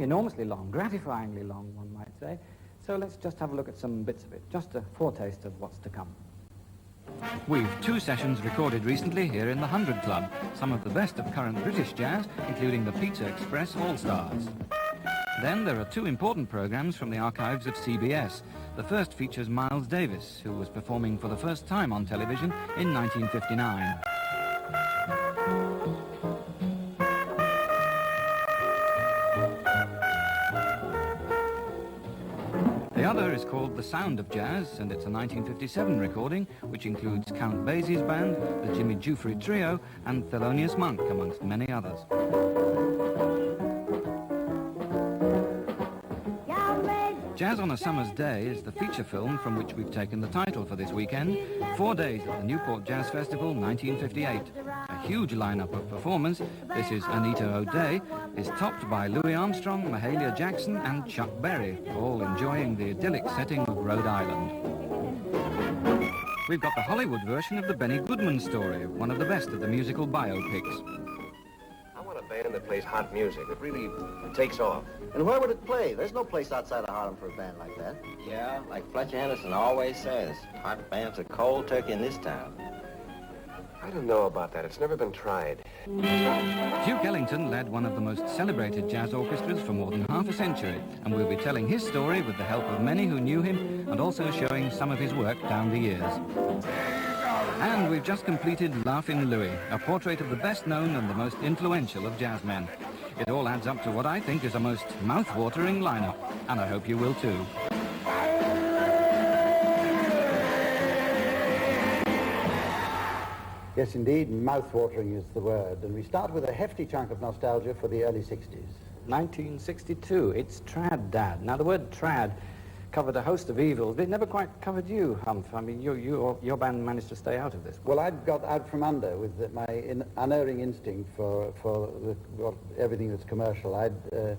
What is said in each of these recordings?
enormously long, gratifyingly long, one might say. So let's just have a look at some bits of it, just a foretaste of what's to come. We've 2 sessions recorded recently here in the 100 Club, some of the best of current British jazz, including the Pizza Express All-Stars. Then there are 2 important programmes from the archives of CBS. The first features Miles Davis, who was performing for the first time on television in 1959. The other is called The Sound of Jazz, and it's a 1957 recording, which includes Count Basie's band, the Jimmy Giuffre Trio, and Thelonious Monk, amongst many others. Jazz on a Summer's Day is the feature film from which we've taken the title for this weekend. 4 days at the Newport Jazz Festival, 1958. A huge lineup of performers, this is Anita O'Day, is topped by Louis Armstrong, Mahalia Jackson and Chuck Berry, all enjoying the idyllic setting of Rhode Island. We've got the Hollywood version of the Benny Goodman story, one of the best of the musical biopics. I want a band that plays hot music, that really takes off. And where would it play? There's no place outside of Harlem for a band like that. Yeah, like Fletcher Henderson always says, hot bands are cold turkey in this town. I don't know about that. It's never been tried. Duke Ellington led one of the most celebrated jazz orchestras for more than half a century, and we'll be telling his story with the help of many who knew him and also showing some of his work down the years. And we've just completed Laugh-In Louie, a portrait of the best known and the most influential of jazzmen. It all adds up to what I think is a most mouth-watering lineup, and I hope you will too. Yes, indeed, mouth-watering is the word. And we start with a hefty chunk of nostalgia for the early 60s. 1962, it's Trad Dad. Now, the word trad covered a host of evils, but it never quite covered you, Humph. I mean, your band managed to stay out of this. Well, I'd got out from under with my unerring instinct for everything that's commercial. I'd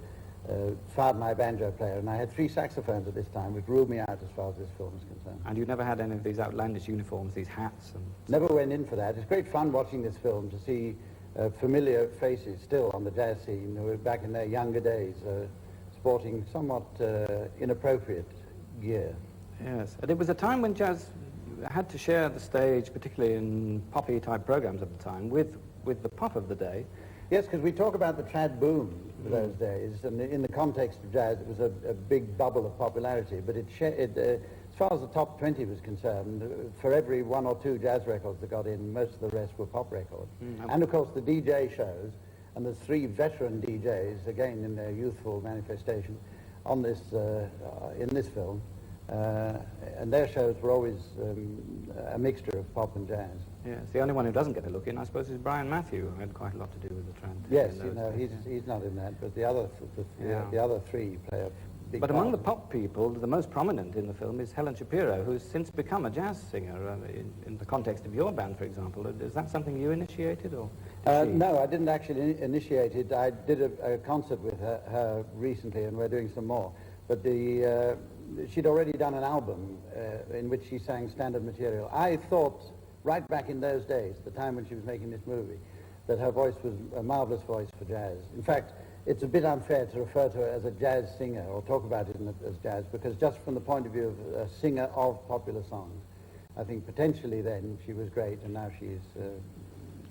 fired my banjo player, and I had 3 saxophones at this time, which ruled me out as far as this film is concerned. And you never had any of these outlandish uniforms, these hats? And never went in for that. It's great fun watching this film to see familiar faces still on the jazz scene who were back in their younger days, sporting somewhat inappropriate gear. Yes, and it was a time when jazz had to share the stage, particularly in poppy-type programs at the time, with the pop of the day. Yes, because we talk about the trad boom of those days, and in the context of jazz, it was a big bubble of popularity, but as far as the top 20 was concerned, for every 1 or 2 jazz records that got in, most of the rest were pop records. And of course the DJ shows, and there's 3 veteran DJs, again in their youthful manifestation, on this, in this film, and their shows were always a mixture of pop and jazz. Yes, the only one who doesn't get a look in, I suppose, is Brian Matthew, who had quite a lot to do with the trend. Yes, you know, he's not in that, but the other 3 play a big But part. among the pop people, the most prominent in the film is Helen Shapiro, who's since become a jazz singer in the context of your band, for example. Is that something you initiated, or? No, I didn't actually initiate it. I did a concert with her recently, and we're doing some more. But she'd already done an album in which she sang standard material. I thought, right back in those days, the time when she was making this movie, that her voice was a marvelous voice for jazz. In fact, it's a bit unfair to refer to her as a jazz singer or talk about it as jazz, because just from the point of view of a singer of popular songs, I think potentially then she was great, and now she's...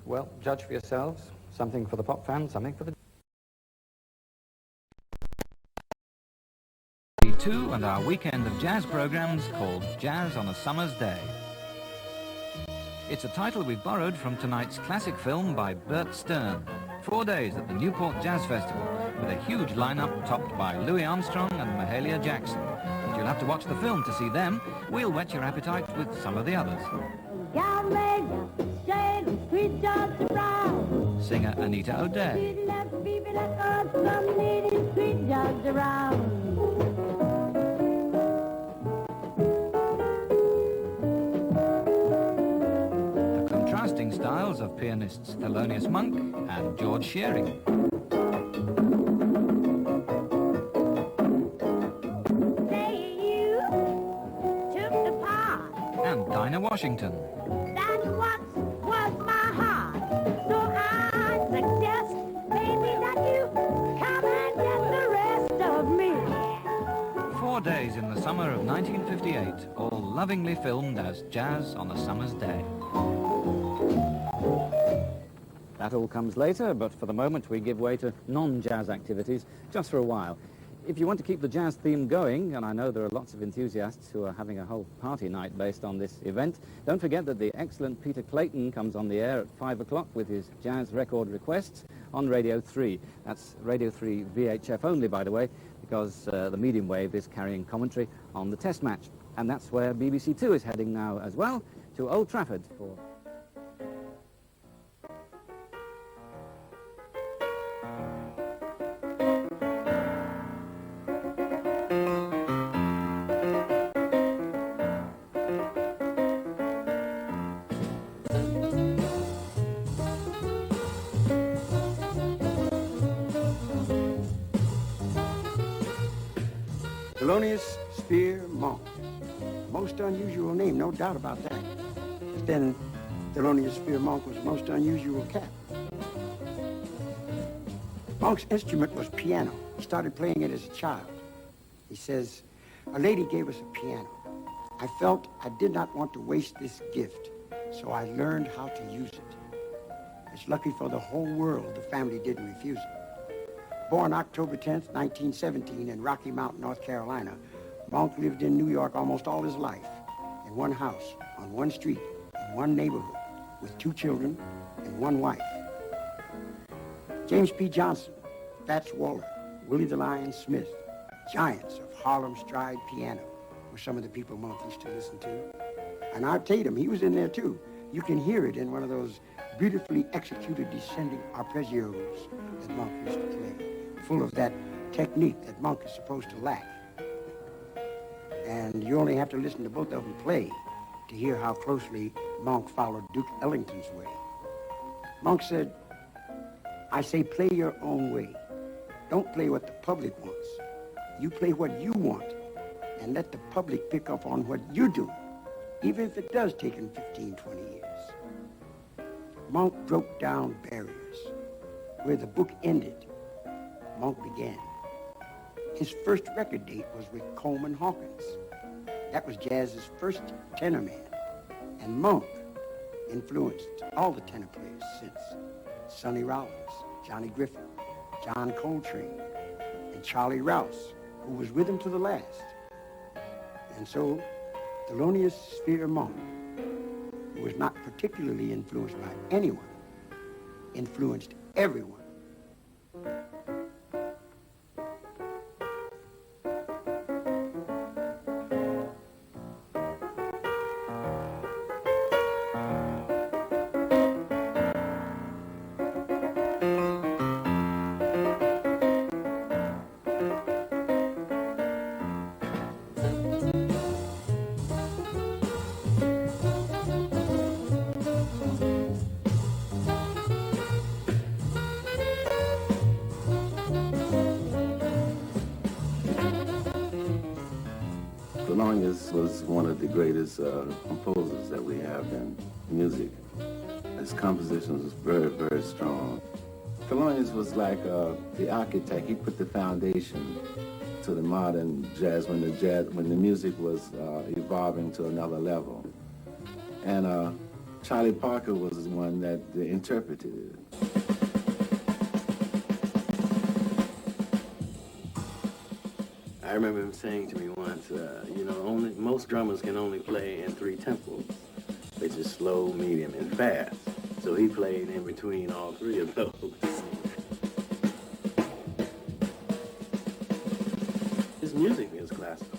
Well, judge for yourselves. Something for the pop fans, something for the... bbc2 and our weekend of jazz programs called Jazz on a Summer's Day. It's a title we've borrowed from tonight's classic film by Bert Stern. 4 days at the Newport Jazz Festival, with a huge lineup topped by Louis Armstrong and Mahalia Jackson. But you'll have to watch the film to see them. We'll whet your appetite with some of the others. Singer Anita O'Day. Contrasting styles of pianists Thelonious Monk and George Shearing. And Dinah Washington. That's what was my heart. So I suggest maybe that you come and get the rest. 4 days in the summer of 1958, all lovingly filmed as Jazz on a Summer's Day. That all comes later, but for the moment we give way to non-jazz activities just for a while. If you want to keep the jazz theme going, and I know there are lots of enthusiasts who are having a whole party night based on this event, don't forget that the excellent Peter Clayton comes on the air at 5 o'clock with his jazz record requests on Radio 3. That's Radio 3 VHF only, by the way, because the medium wave is carrying commentary on the test match. And that's where bbc2 is heading now as well, to Old Trafford for... Thelonious Spear Monk. Most unusual name, no doubt about that. But then Thelonious Spear Monk was a most unusual cat. Monk's instrument was piano. He started playing it as a child. He says, a lady gave us a piano. I felt I did not want to waste this gift, so I learned how to use it. It's lucky for the whole world the family didn't refuse it. Born October 10th, 1917 in Rocky Mount, North Carolina, Monk lived in New York almost all his life, in one house, on one street, in one neighborhood, with 2 children and 1 wife. James P. Johnson, Fats Waller, Willie the Lion Smith, giants of Harlem stride piano were some of the people Monk used to listen to. And Art Tatum, he was in there too. You can hear it in one of those beautifully executed descending arpeggios that Monk used to play, full of that technique that Monk is supposed to lack. And you only have to listen to both of them play to hear how closely Monk followed Duke Ellington's way. Monk said, I say play your own way. Don't play what the public wants. You play what you want, and let the public pick up on what you're doing, even if it does take him 15, 20 years. Monk broke down barriers. Where the book ended, Monk began. His first record date was with Coleman Hawkins. That was jazz's first tenor man. And Monk influenced all the tenor players since. Sonny Rollins, Johnny Griffin, John Coltrane, and Charlie Rouse, who was with him to the last. And so, Thelonious Spear Monk, who was not particularly influenced by anyone, influenced everyone. Thelonious was one of the greatest composers that we have in music. His compositions was very, very strong. Thelonious was like the architect. He put the foundation to the modern jazz when the music was evolving to another level. And Charlie Parker was the one that interpreted it. I remember him saying to me once, most drummers can only play in 3 tempos, which is slow, medium, and fast. So he played in between all 3 of those. His music is classical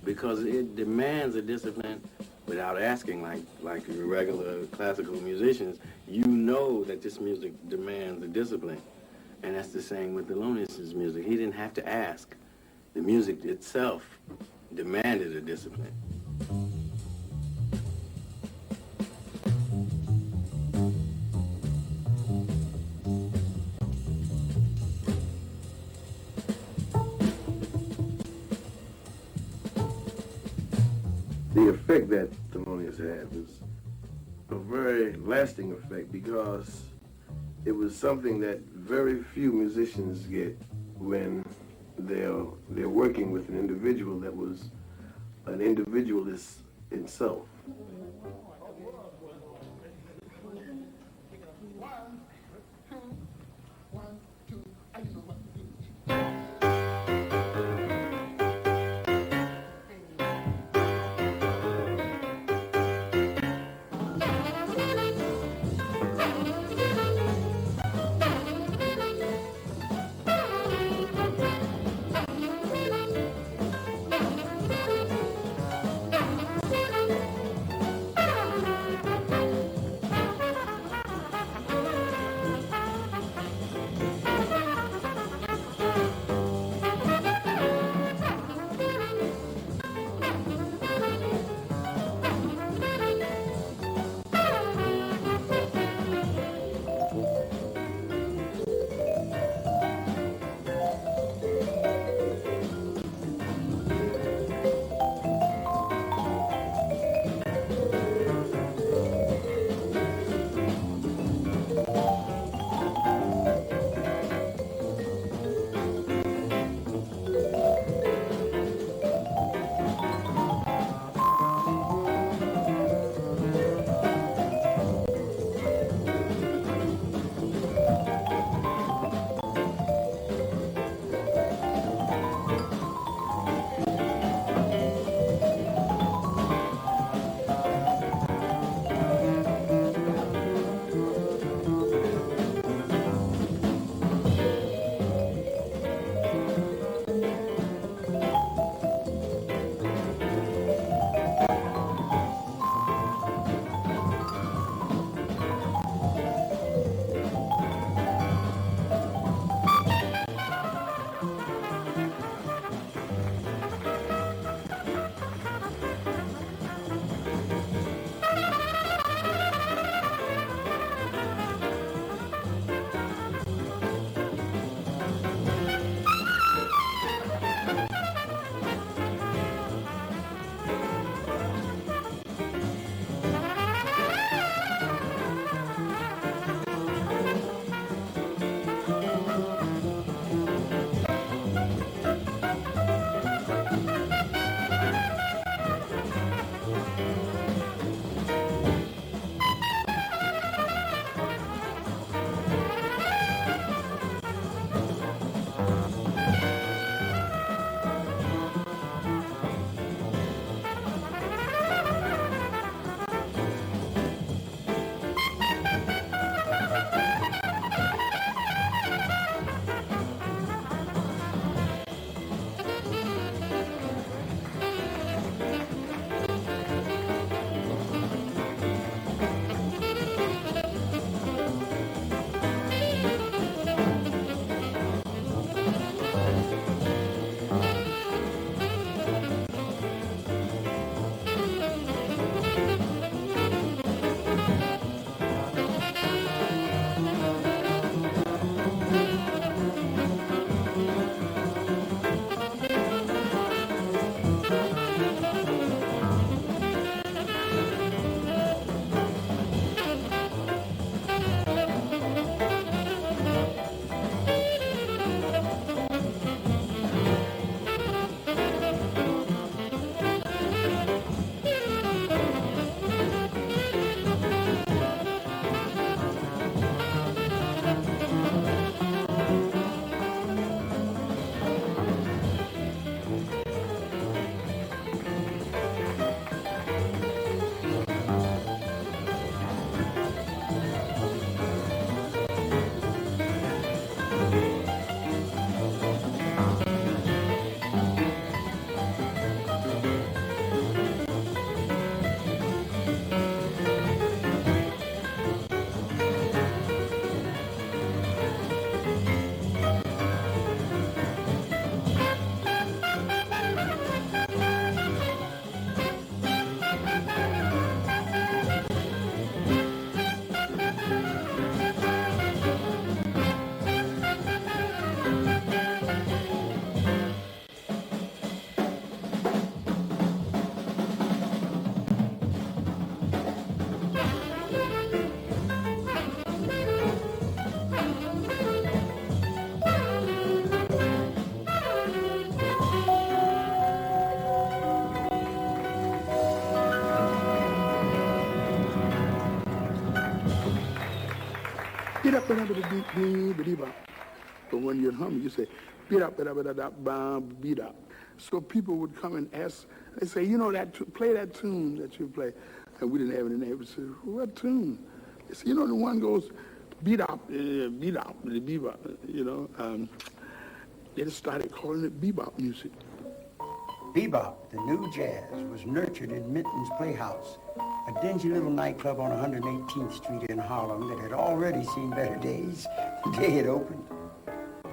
because it demands a discipline without asking, like regular classical musicians. You know that this music demands a discipline, and that's the same with Thelonious's music. He didn't have to ask. The music itself demanded a discipline. The effect that Thelonious had was a very lasting effect because it was something that very few musicians get when they're working with an individual that was an individualist himself. But when you're humming, you say, beat up, beat up. So people would come and ask, they say, you know, play that tune that you play. And we didn't have any name. We said, what tune? They said, you know, the one goes, beat up, the bebop, you know. They just started calling it bebop music. Bebop, the new jazz, was nurtured in Minton's Playhouse, a dingy little nightclub on 118th Street in Harlem that had already seen better days the day it opened.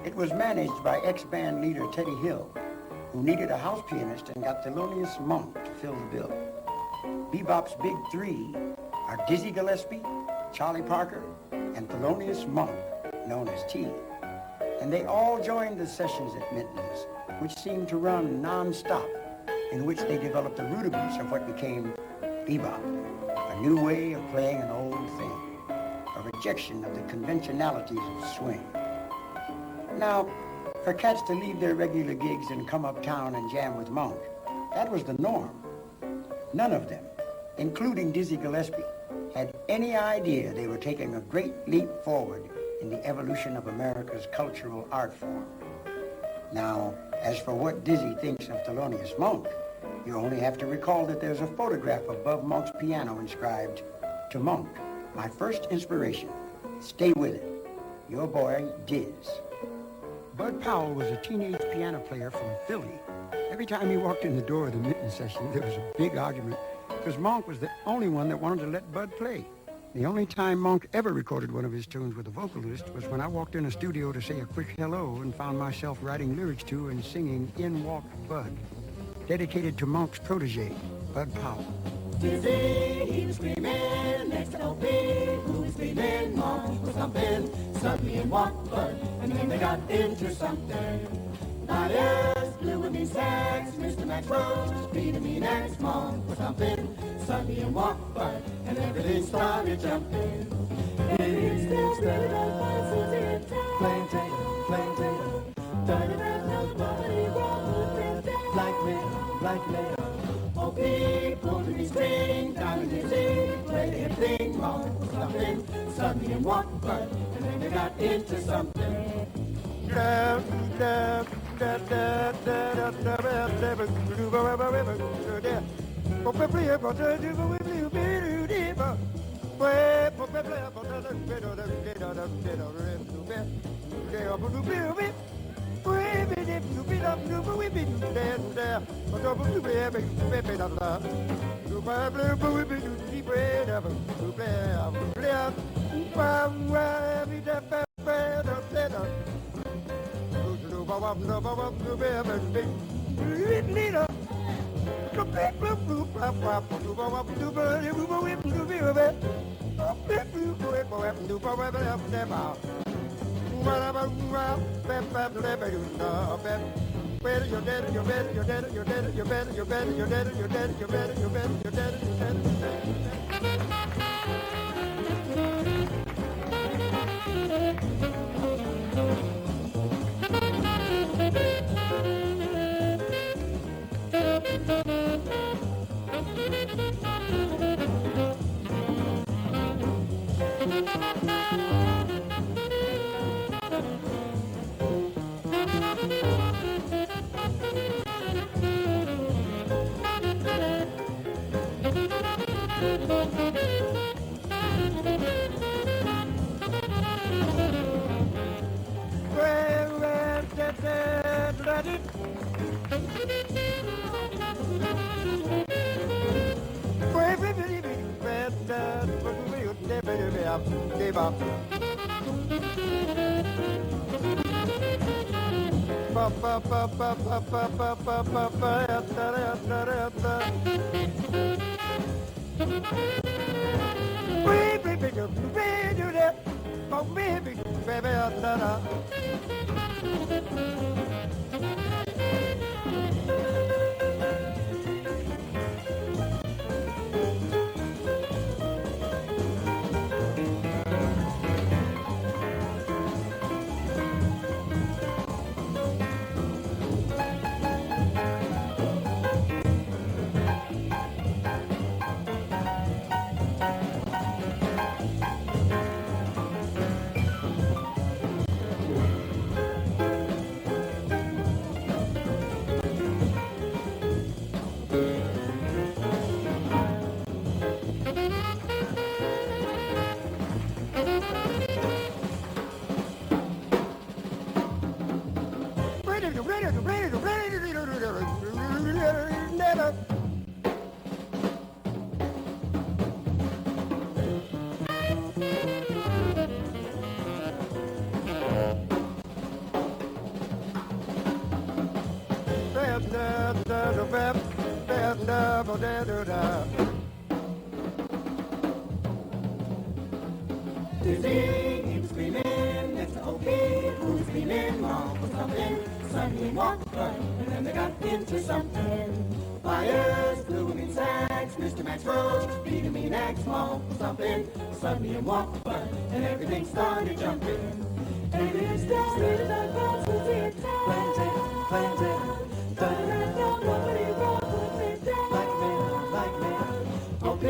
It was managed by ex-band leader Teddy Hill, who needed a house pianist and got Thelonious Monk to fill the bill. Bebop's big three are Dizzy Gillespie, Charlie Parker, and Thelonious Monk, known as T. And they all joined the sessions at Minton's, which seemed to run non-stop, in which they developed the rudiments of what became bebop, a new way of playing an old thing, a rejection of the conventionalities of swing. Now, for cats to leave their regular gigs and come uptown and jam with Monk, that was the norm. None of them, including Dizzy Gillespie, had any idea they were taking a great leap forward in the evolution of America's cultural art form. Now, as for what Dizzy thinks of Thelonious Monk, you only have to recall that there's a photograph above Monk's piano inscribed, "To Monk, my first inspiration. Stay with it. Your boy, Diz." Bud Powell was a teenage piano player from Philly. Every time he walked in the door of the Minton session, there was a big argument, because Monk was the only one that wanted to let Bud play. The only time Monk ever recorded one of his tunes with a vocalist was when I walked in a studio to say a quick hello and found myself writing lyrics to and singing "In Walked Bud," dedicated to Monk's protege, Bud Powell. Dizzy, he was screaming, next to LP, who was screaming, Monk was thumping, suddenly in walked Bud, and then they got into something. Fires blew with me sax, Mr. Max Rose, beat me next, Monk was thumping, suddenly in walked Bud, and everything started jumping. It's still playing Taylor, blackmail. Oh, people to be string, down in his ear, play everything, Monk was thumping, suddenly in walked Bud, and then they got into something. Dizzy, he was screaming next to OP, who was screaming mom for something. Suddenly walked right, and then they got into something. Fires, flew in sacks, Mr. Max froze, beat him in axe, mom for something. Suddenly walked right, and everything started jumping. And it started like balls was it planted, nobody was it down. Like me, OP,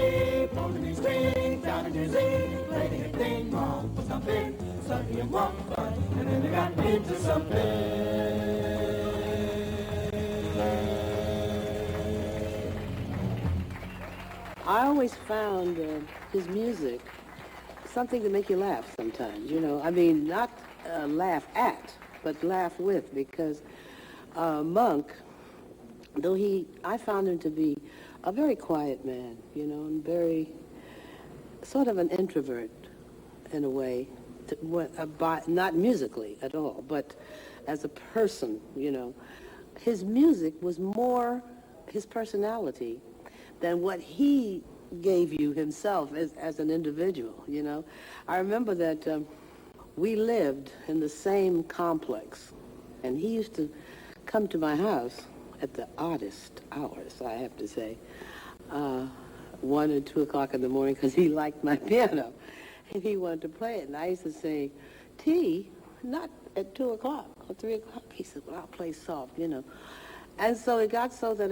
pulled him in string, down in Dizzy, played anything wrong for something. Suddenly walked right, and then they got into something. I always found his music something to make you laugh sometimes, you know. I mean, not laugh at, but laugh with, because Monk, though I found him to be a very quiet man, you know, and very sort of an introvert in a way, not musically at all, but as a person, you know. His music was more his personality than what he gave you himself as an individual, you know. I remember that we lived in the same complex, and he used to come to my house at the oddest hours, I have to say, 1 and 2 o'clock in the morning, because he liked my piano, and he wanted to play it. And I used to say, T, not at 2 o'clock or 3 o'clock. He said, well, I'll play soft, you know. And so it got so that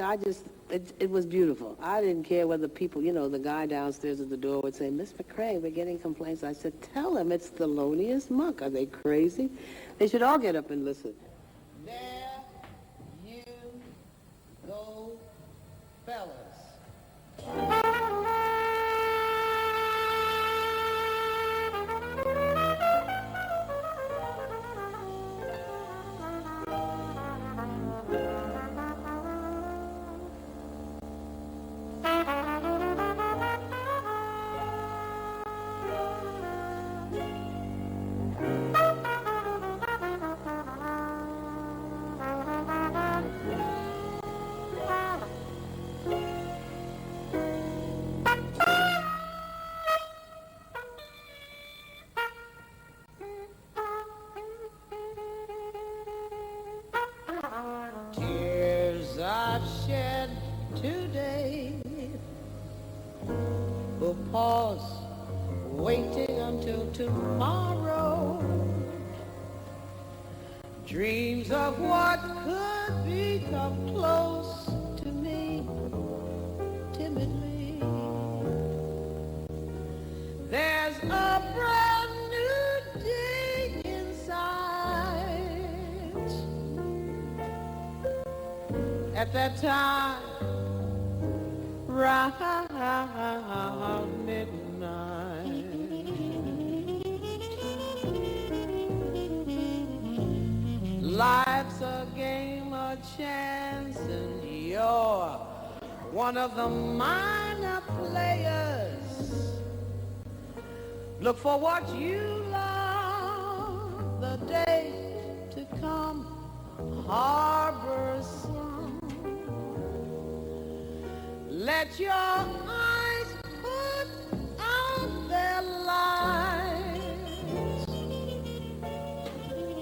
it was beautiful. I didn't care whether people, you know, the guy downstairs at the door would say, Miss McCrae, we're getting complaints. I said, tell them it's Thelonious Monk. Are they crazy? They should all get up and listen. There you go, fellas. Tears I've shed today will pause, waiting until tomorrow. Dreams of what could be come close to me, timidly. There's a brand new day inside. At that time, round midnight, life's a game of chance, and you're one of the minor players. Look for what you love, the day to come harbor sun. Let your eyes put out their lights.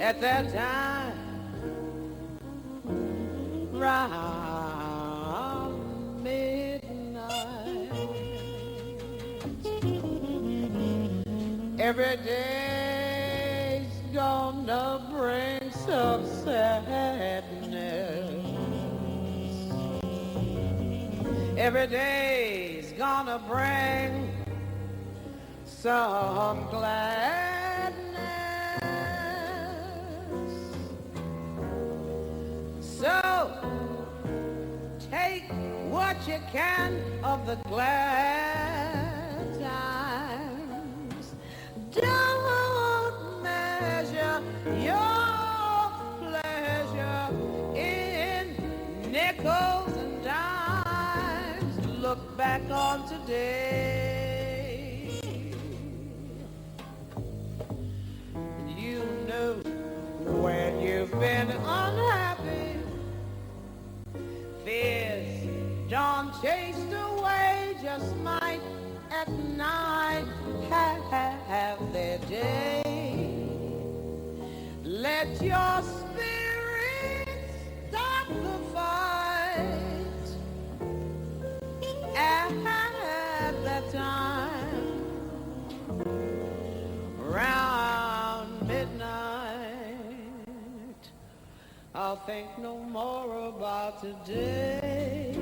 At that time, round midnight, every day's gonna bring some sadness. Every day's gonna bring some gladness. So take what you can of the glad times. Don't measure your pleasure in nickels and dimes to look back on today. You know when you've been unhappy, fears dawn chased away just might at night have their day. Let your spirit stop the fight at that time. Round midnight, I'll think no more about today.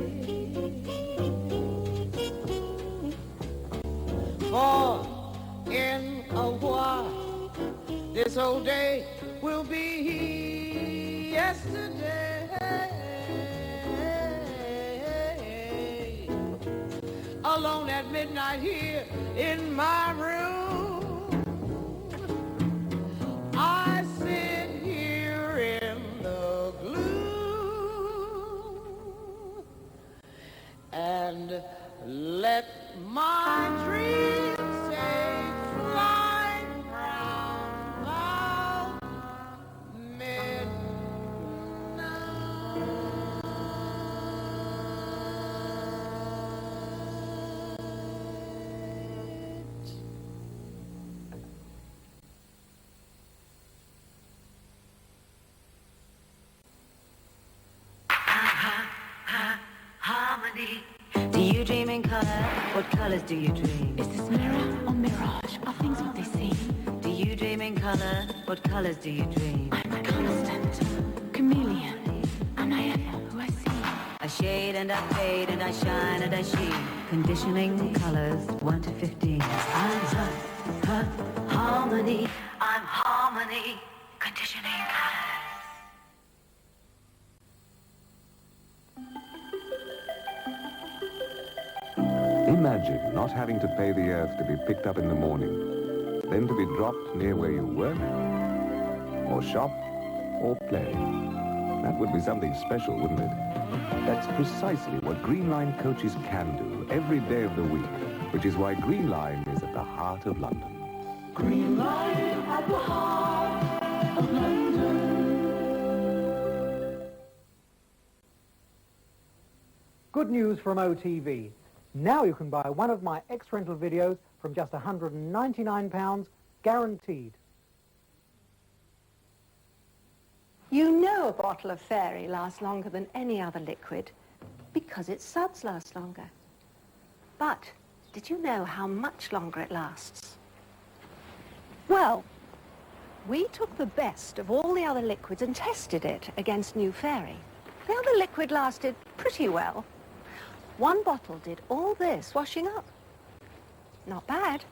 For in a while, this whole day will be yesterday. Alone at midnight here in my room, I sit here in the gloom and let my dreams say flying round about midnight. Harmony. Do you dream in color? What colors do you dream? Is this mirror or mirage? Are things what they seem? Do you dream in color? What colors do you dream? I'm a constant chameleon. Am I ever who I see? I shade and I fade and I shine and I sheen. Conditioning colors 1 to 15. I'm harmony. I'm harmony. Conditioning colors. Imagine not having to pay the earth to be picked up in the morning, then to be dropped near where you work, or shop, or play. That would be something special, wouldn't it? That's precisely what Green Line coaches can do every day of the week, which is why Green Line is at the heart of London. Green Line at the heart of London. Good news from OTV. Now you can buy one of my ex-rental videos from just £199, guaranteed. You know a bottle of Fairy lasts longer than any other liquid because its suds last longer. But did you know how much longer it lasts? Well, we took the best of all the other liquids and tested it against New Fairy. The other liquid lasted pretty well. One bottle did all this washing up. Not bad,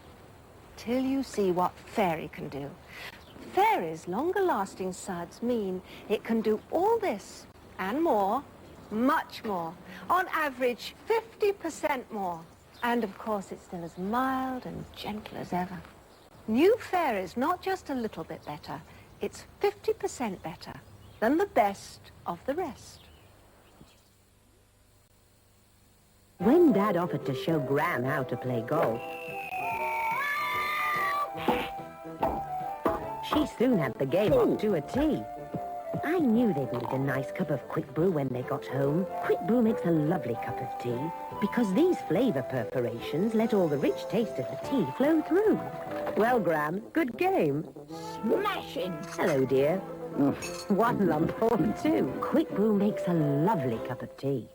till you see what Fairy can do. Fairy's longer-lasting suds mean it can do all this and more, much more. On average, 50% more. And of course, it's still as mild and gentle as ever. New Fairy's not just a little bit better, it's 50% better than the best of the rest. When Dad offered to show Gran how to play golf, she soon had the game up to a T. I knew they'd need a nice cup of quick brew when they got home. Quick brew makes a lovely cup of tea because these flavour perforations let all the rich taste of the tea flow through. Well, Gran, good game. Smashing. Hello, dear. One lump or two. Quick brew makes a lovely cup of tea.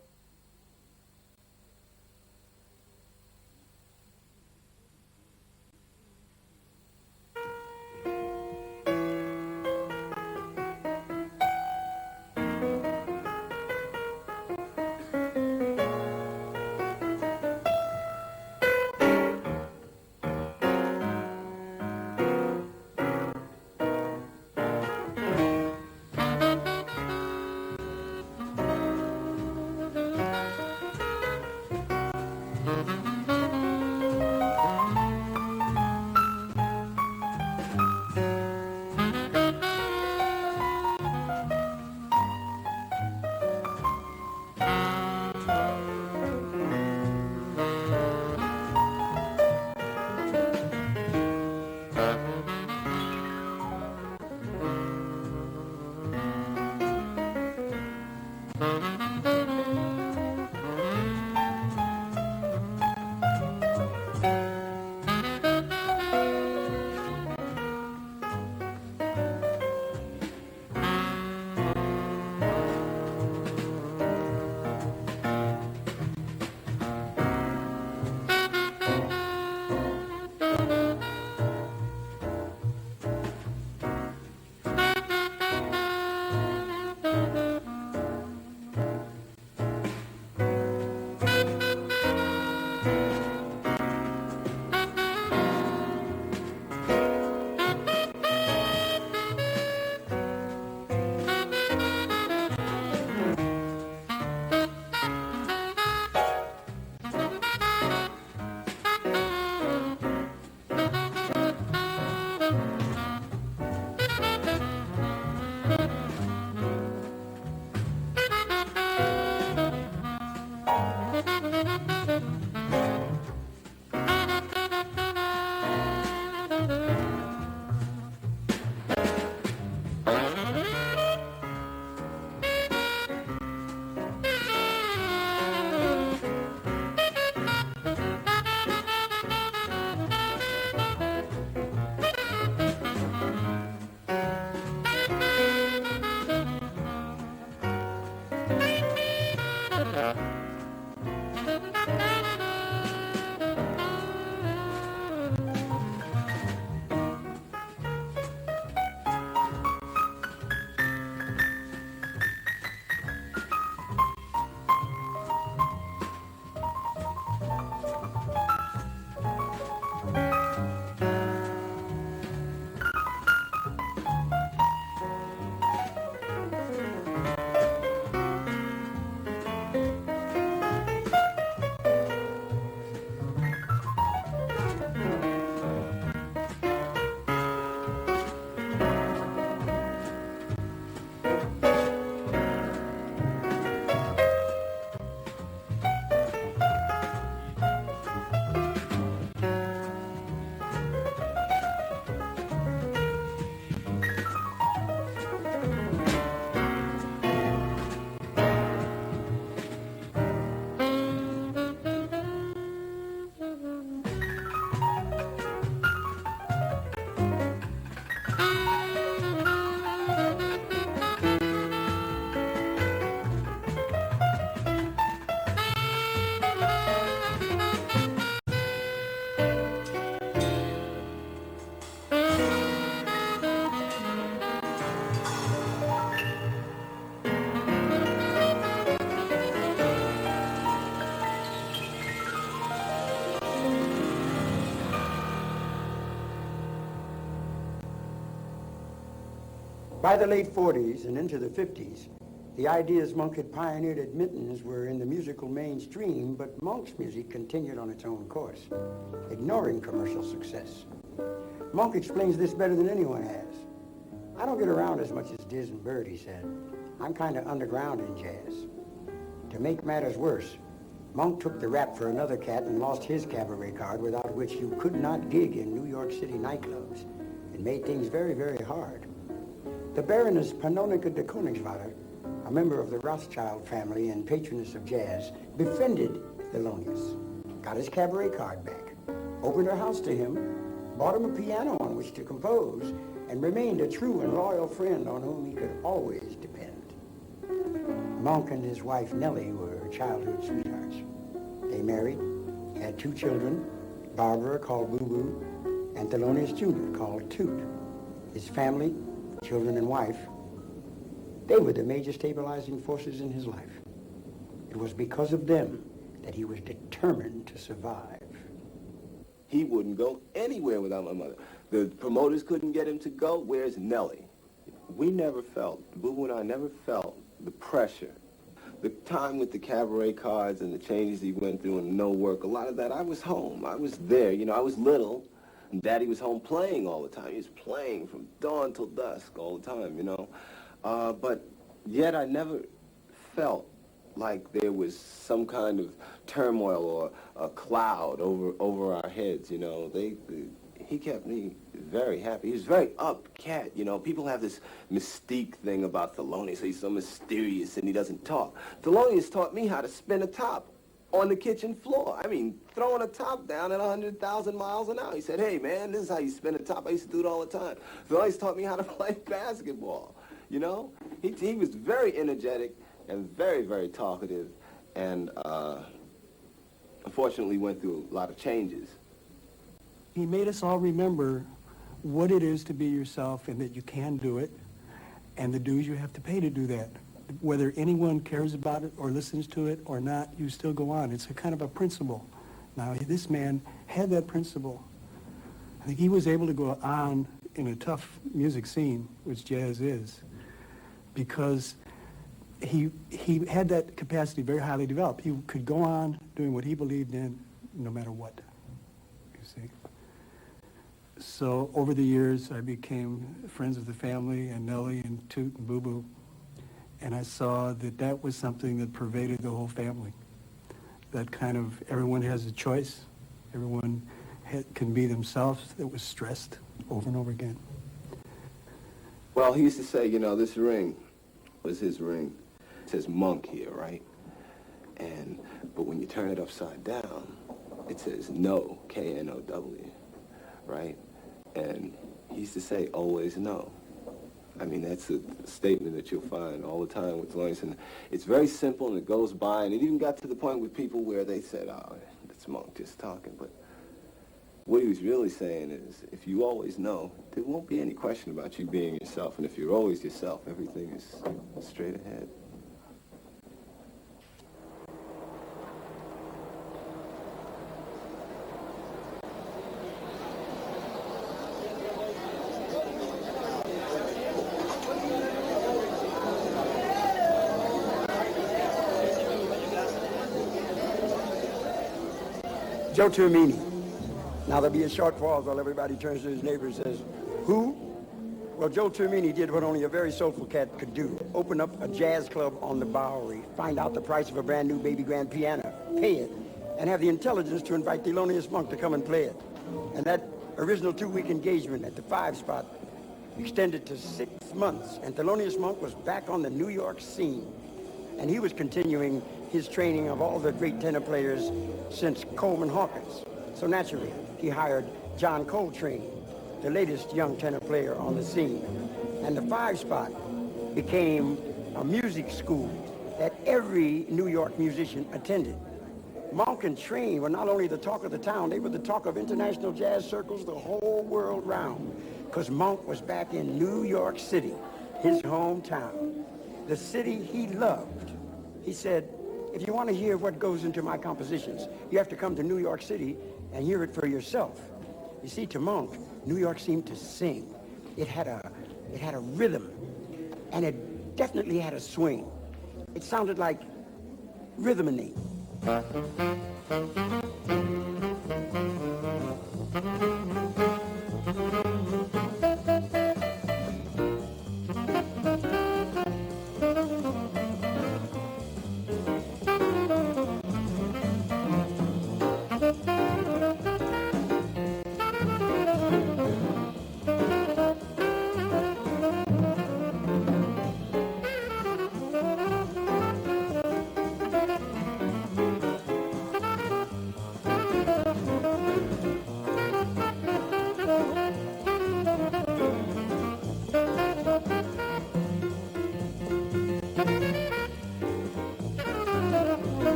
By the late 40s and into the 50s, the ideas Monk had pioneered at Minton's were in the musical mainstream, but Monk's music continued on its own course, ignoring commercial success. Monk explains this better than anyone has. I don't get around as much as Diz and Bird, he said. I'm kind of underground in jazz. To make matters worse, Monk took the rap for another cat and lost his cabaret card, without which you could not gig in New York City nightclubs. It made things very, very hard. The Baroness Pannonica de Koningswater, a member of the Rothschild family and patroness of jazz, befriended Thelonious, got his cabaret card back, opened her house to him, bought him a piano on which to compose, and remained a true and loyal friend on whom he could always depend. Monk and his wife Nellie were childhood sweethearts. They married, had 2 children, Barbara, called Boo Boo, and Thelonious Jr., called Toot. His family, children and wife, they were the major stabilizing forces in his life. It was because of them that he was determined to survive. He wouldn't go anywhere without my mother. The promoters couldn't get him to go. Where's Nellie? We never felt, Boo Boo and I never felt the pressure. The time with the cabaret cards and the changes he went through and no work, a lot of that, I was home. I was there. You know, I was little. And Daddy was home playing all the time. He was playing from dawn till dusk all the time, you know. But yet I never felt like there was some kind of turmoil or a cloud over our heads, you know. he kept me very happy. He was very up cat, you know. People have this mystique thing about Thelonious. He's so mysterious and he doesn't talk. Thelonious taught me how to spin a top on the kitchen floor. I mean, throwing a top down at 100,000 miles an hour. He said, hey, man, this is how you spin a top. I used to do it all the time. Thelonious taught me how to play basketball, you know. He was very energetic and very, very talkative, and unfortunately went through a lot of changes. He made us all remember what it is to be yourself and that you can do it, and the dues you have to pay to do that. Whether anyone cares about it or listens to it or not, you still go on. It's a kind of a principle. Now, this man had that principle. I think he was able to go on in a tough music scene, which jazz is, because he had that capacity very highly developed. He could go on doing what he believed in no matter what, you see. So over the years, I became friends of the family and Nellie and Toot and Boo Boo. And I saw that that was something that pervaded the whole family. That kind of, everyone has a choice. Everyone can be themselves. That was stressed over and over again. Well, he used to say, you know, this ring was his ring. It says Monk here, right? But when you turn it upside down, it says No, K-N-O-W, right? And he used to say, always no. I mean, that's a statement that you'll find all the time with Thelonious. And it's very simple, and it goes by, and it even got to the point with people where they said, oh, that's Monk just talking. But what he was really saying is, if you always know, there won't be any question about you being yourself. And if you're always yourself, everything is straight ahead. Joe Termini. Now there'll be a short pause while everybody turns to his neighbor and says, who? Well, Joe Termini did what only a very soulful cat could do. Open up a jazz club on the Bowery, find out the price of a brand new baby grand piano, pay it, and have the intelligence to invite Thelonious Monk to come and play it. And that original 2-week engagement at the 5 spot extended to 6 months, and Thelonious Monk was back on the New York scene. And he was continuing his training of all the great tenor players since Coleman Hawkins. So naturally, he hired John Coltrane, the latest young tenor player on the scene. And the 5 spot became a music school that every New York musician attended. Monk and Train were not only the talk of the town, they were the talk of international jazz circles the whole world round, because Monk was back in New York City, his hometown, the city he loved. He said, if you want to hear what goes into my compositions, you have to come to New York City and hear it for yourself. You see, to Monk, New York seemed to sing. It had a rhythm, and it definitely had a swing. It sounded like rhythmony.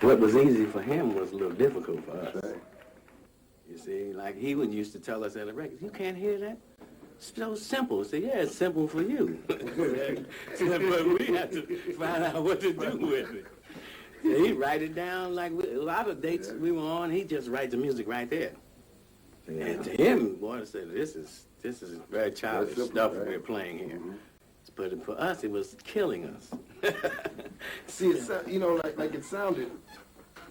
What was easy for him was a little difficult for us. Right. You see, like he would used to tell us at the record, you can't hear that? It's so simple. I said, yeah, it's simple for you. But we had to find out what to do with it. And he'd write it down like a lot of dates we were on, he'd just write the music right there. Yeah. And to him, boy, I said, this is very childish stuff we're playing here. But for us, it was killing us. See, you know, like it sounded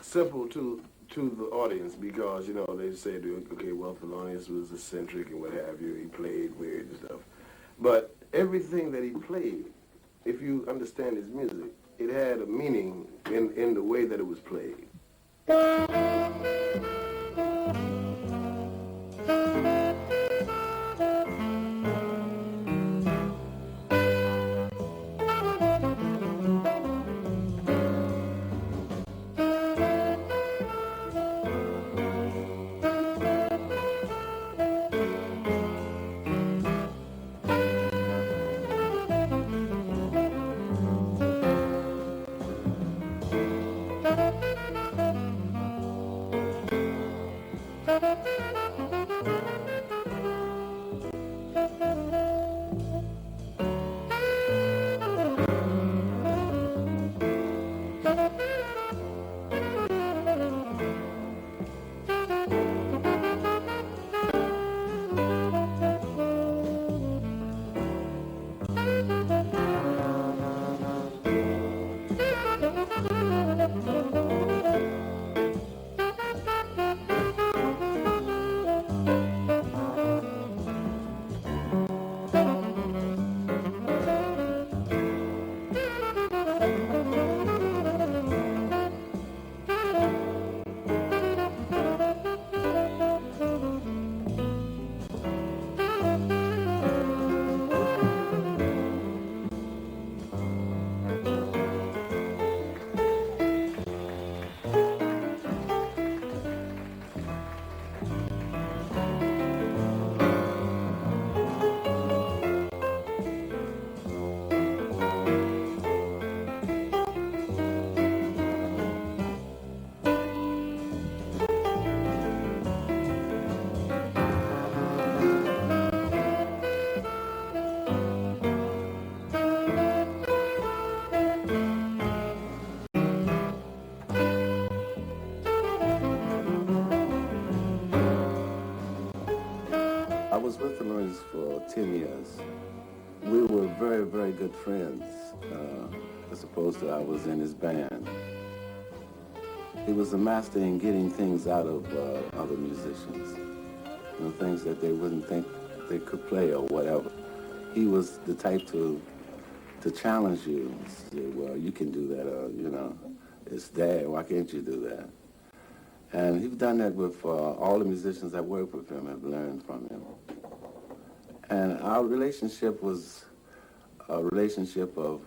simple to the audience because, you know, they said, okay, well, Thelonious was eccentric and what have you. He played weird and stuff. But everything that he played, if you understand his music, it had a meaning in the way that it was played. I was with Thelonious for 10 years. We were very, very good friends, as opposed to I was in his band. He was a master in getting things out of other musicians, you know, things that they wouldn't think they could play or whatever. He was the type to challenge you, say, well, you can do that, or, you know, it's there, why can't you do that? And he's done that with all the musicians that work with him, have learned from him. And our relationship was a relationship of,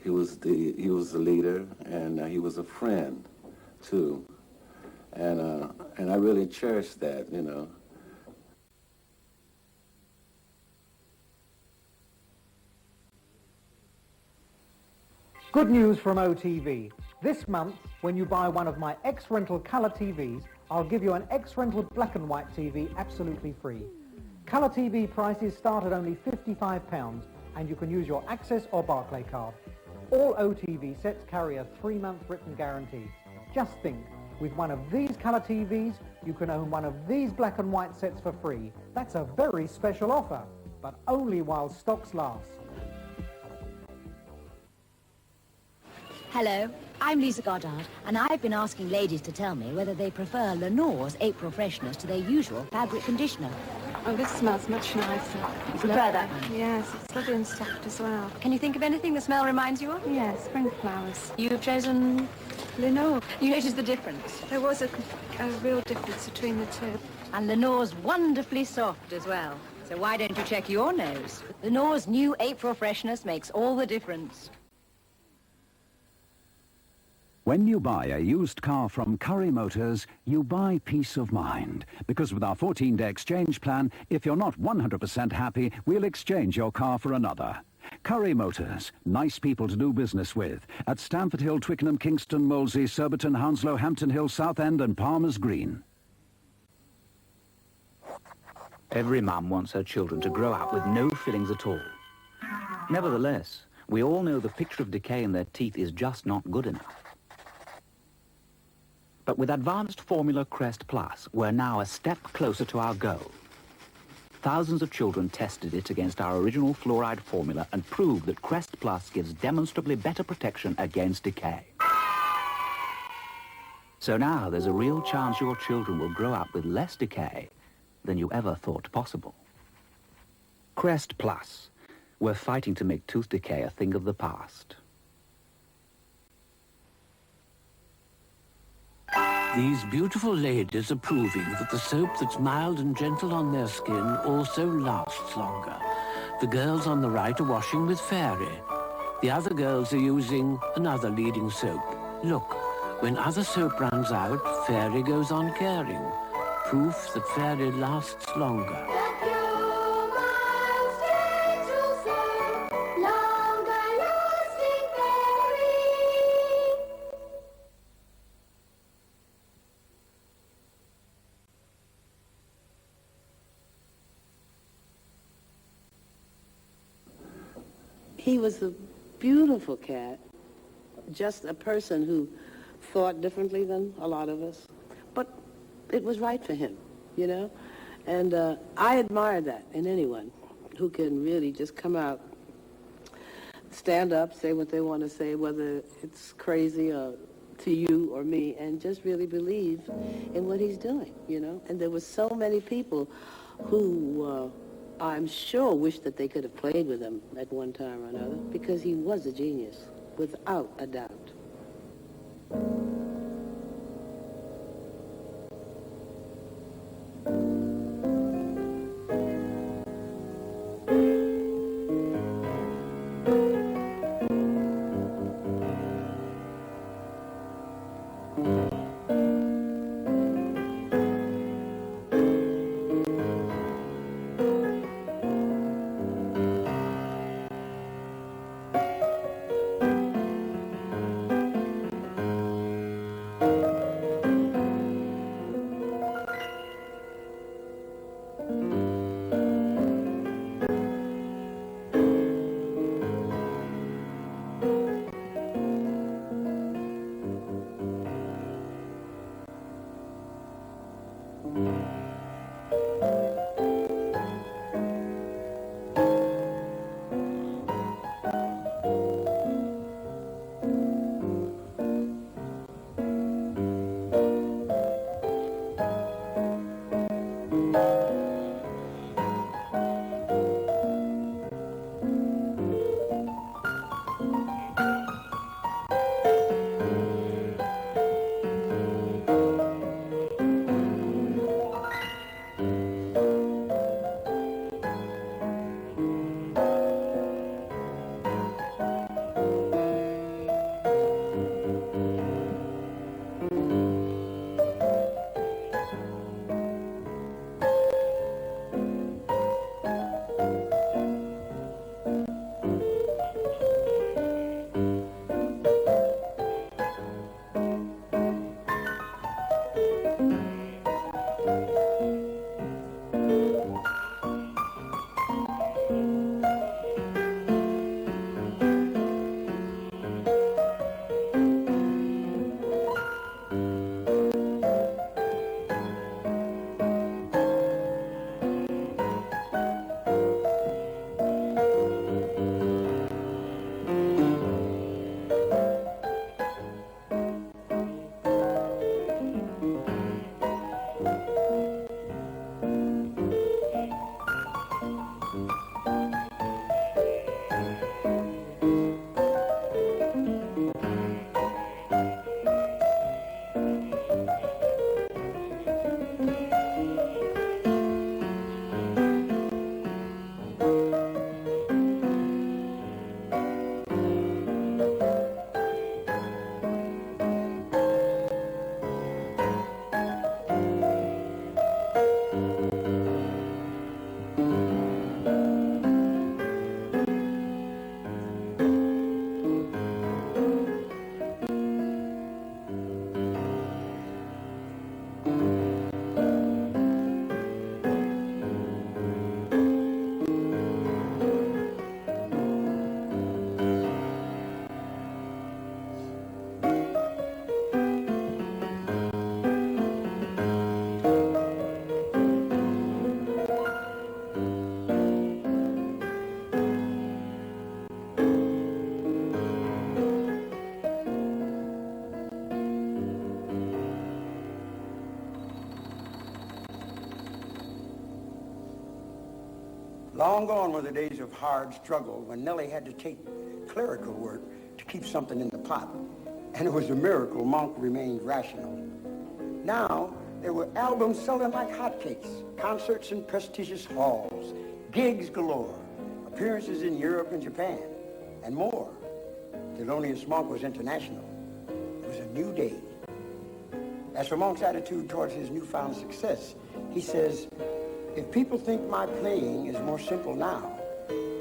he was the leader, and he was a friend, too. And I really cherish that, you know. Good news from OTV. This month, when you buy one of my X-Rental colour TVs, I'll give you an X-Rental black and white TV absolutely free. Colour TV prices start at only £55, and you can use your Access or Barclay card. All OTV sets carry a 3-month written guarantee. Just think, with one of these colour TVs, you can own one of these black and white sets for free. That's a very special offer, but only while stocks last. Hello, I'm Lisa Goddard, and I've been asking ladies to tell me whether they prefer Lenore's April freshness to their usual fabric conditioner. Oh, this smells much nicer. You prefer that one? Yes, it's lovely and soft as well. Can you think of anything the smell reminds you of? Yes, spring flowers. You've chosen Lenore. You noticed the difference? There was a real difference between the two. And Lenore's wonderfully soft as well. So why don't you check your nose? Lenore's new April freshness makes all the difference. When you buy a used car from Curry Motors, you buy peace of mind. Because with our 14-day exchange plan, if you're not 100% happy, we'll exchange your car for another. Curry Motors, nice people to do business with. At Stamford Hill, Twickenham, Kingston, Molesey, Surbiton, Hounslow, Hampton Hill, Southend and Palmer's Green. Every mum wants her children to grow up with no fillings at all. Nevertheless, we all know the picture of decay in their teeth is just not good enough. But with advanced Formula Crest Plus, we're now a step closer to our goal. Thousands of children tested it against our original fluoride formula and proved that Crest Plus gives demonstrably better protection against decay. So now there's a real chance your children will grow up with less decay than you ever thought possible. Crest Plus. We're fighting to make tooth decay a thing of the past. These beautiful ladies are proving that the soap that's mild and gentle on their skin also lasts longer. The girls on the right are washing with Fairy. The other girls are using another leading soap. Look, when other soap runs out, Fairy goes on caring. Proof that Fairy lasts longer. He was a beautiful cat, just a person who thought differently than a lot of us, but it was right for him, you know? And I admire that in anyone who can really just come out, stand up, say what they want to say, whether it's crazy or to you or me, and just really believe in what he's doing, you know? And there were so many people who I'm sure wish that they could have played with him at one time or another, because he was a genius, without a doubt. Long gone were the days of hard struggle when Nellie had to take clerical work to keep something in the pot. And it was a miracle Monk remained rational. Now, there were albums selling like hotcakes, concerts in prestigious halls, gigs galore, appearances in Europe and Japan, and more. Thelonious Monk was international. It was a new day. As for Monk's attitude towards his newfound success, he says, if people think my playing is more simple now,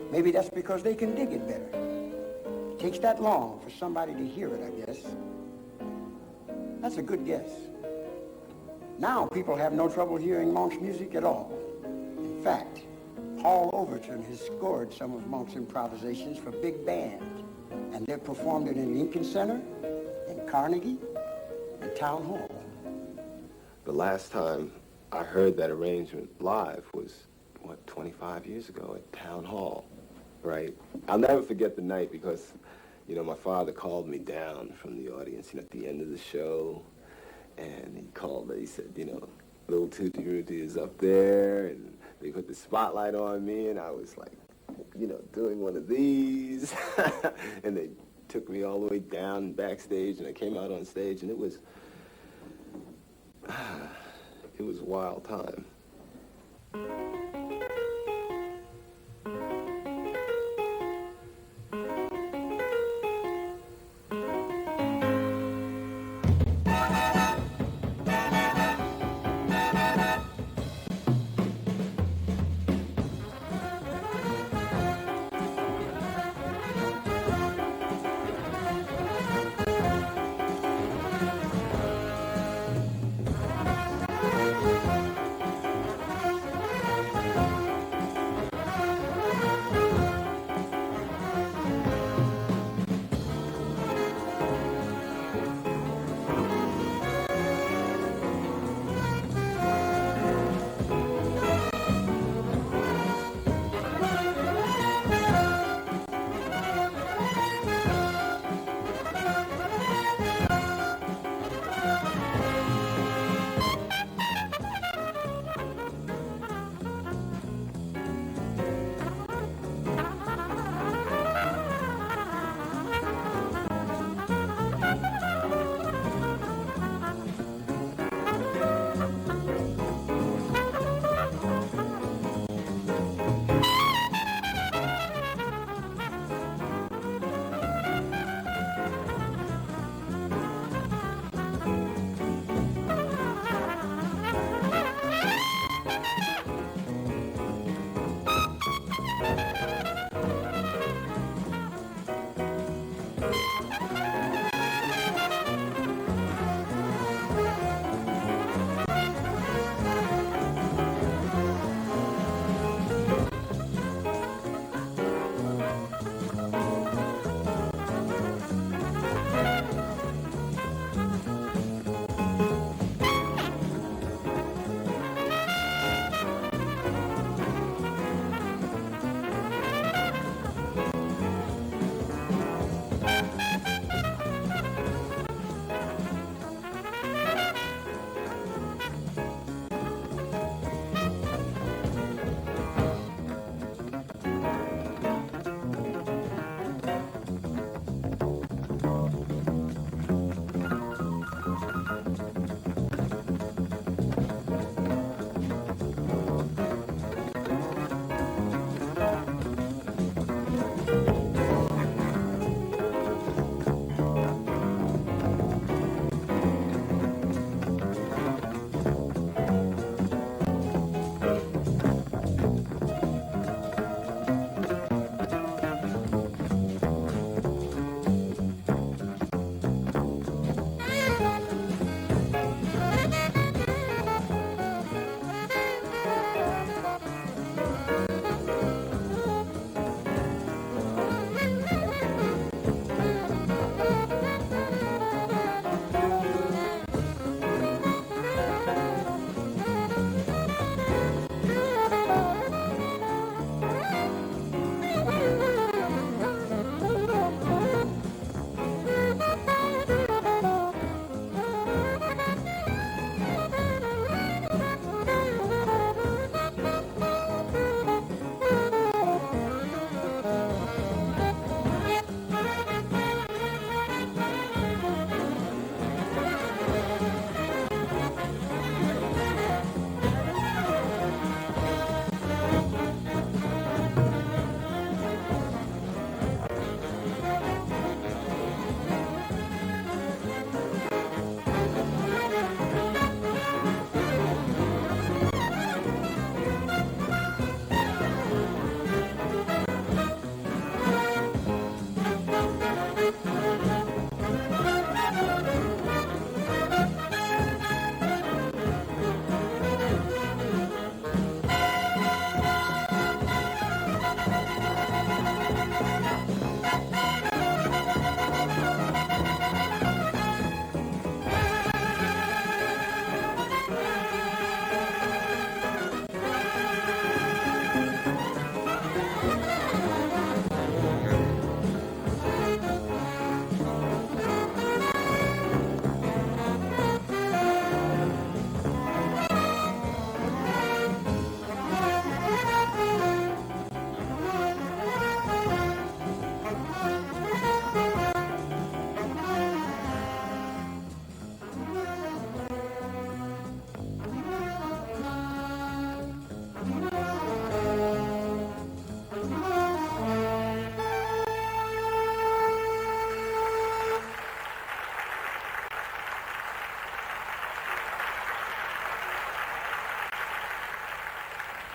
maybe that's because they can dig it better. It takes that long for somebody to hear it, I guess. That's a good guess. Now people have no trouble hearing Monk's music at all. In fact, Paul Overton has scored some of Monk's improvisations for big bands, and they've performed it in Lincoln Center, in Carnegie, and Town Hall. The last time I heard that arrangement live was, 25 years ago at Town Hall, right? I'll never forget the night because, my father called me down from the audience, at the end of the show, and he said, little Tutti Rutti is up there, and they put the spotlight on me, and I was like, doing one of these, and they took me all the way down backstage, and I came out on stage, and it was a wild time.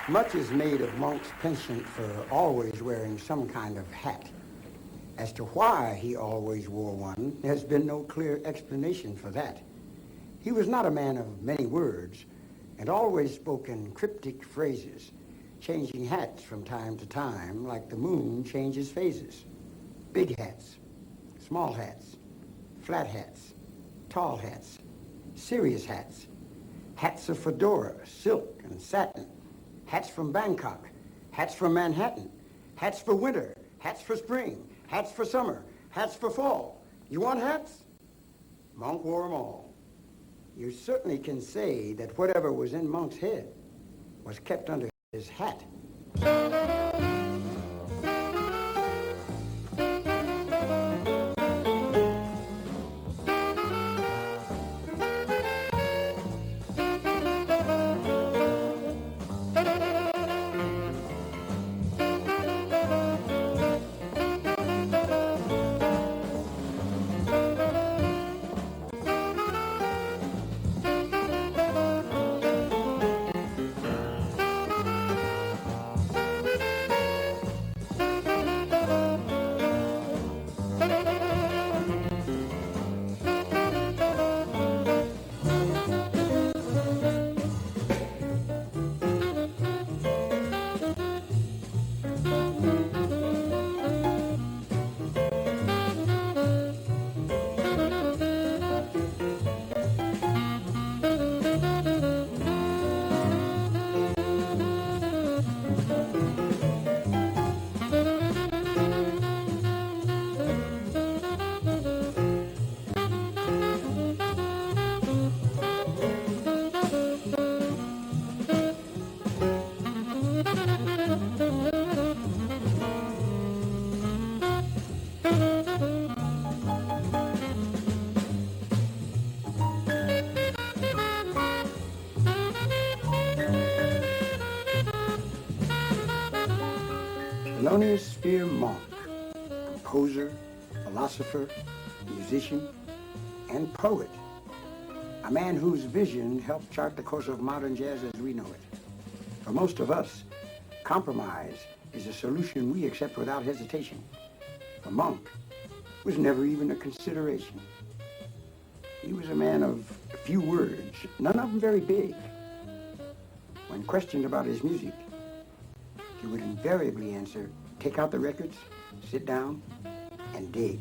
Much is made of Monk's penchant for always wearing some kind of hat. As to why he always wore one, there's been no clear explanation for that. He was not a man of many words and always spoke in cryptic phrases, changing hats from time to time like the moon changes phases. Big hats, small hats, flat hats, tall hats, serious hats, hats of fedora, silk, and satin, hats from Bangkok, hats from Manhattan, hats for winter, hats for spring, hats for summer, hats for fall. You want hats? Monk wore them all. You certainly can say that whatever was in Monk's head was kept under his hat. Thelonious Sphere Monk, composer, philosopher, musician, and poet. A man whose vision helped chart the course of modern jazz as we know it. For most of us, compromise is a solution we accept without hesitation. For Monk, it was never even a consideration. He was a man of few words, none of them very big. When questioned about his music, he would invariably answer, take out the records, sit down, and dig.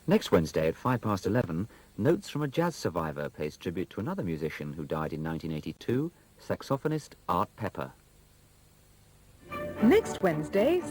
Next Wednesday at 11:05, Notes from a Jazz Survivor pays tribute to another musician who died in 1982, saxophonist Art Pepper. Next Wednesday...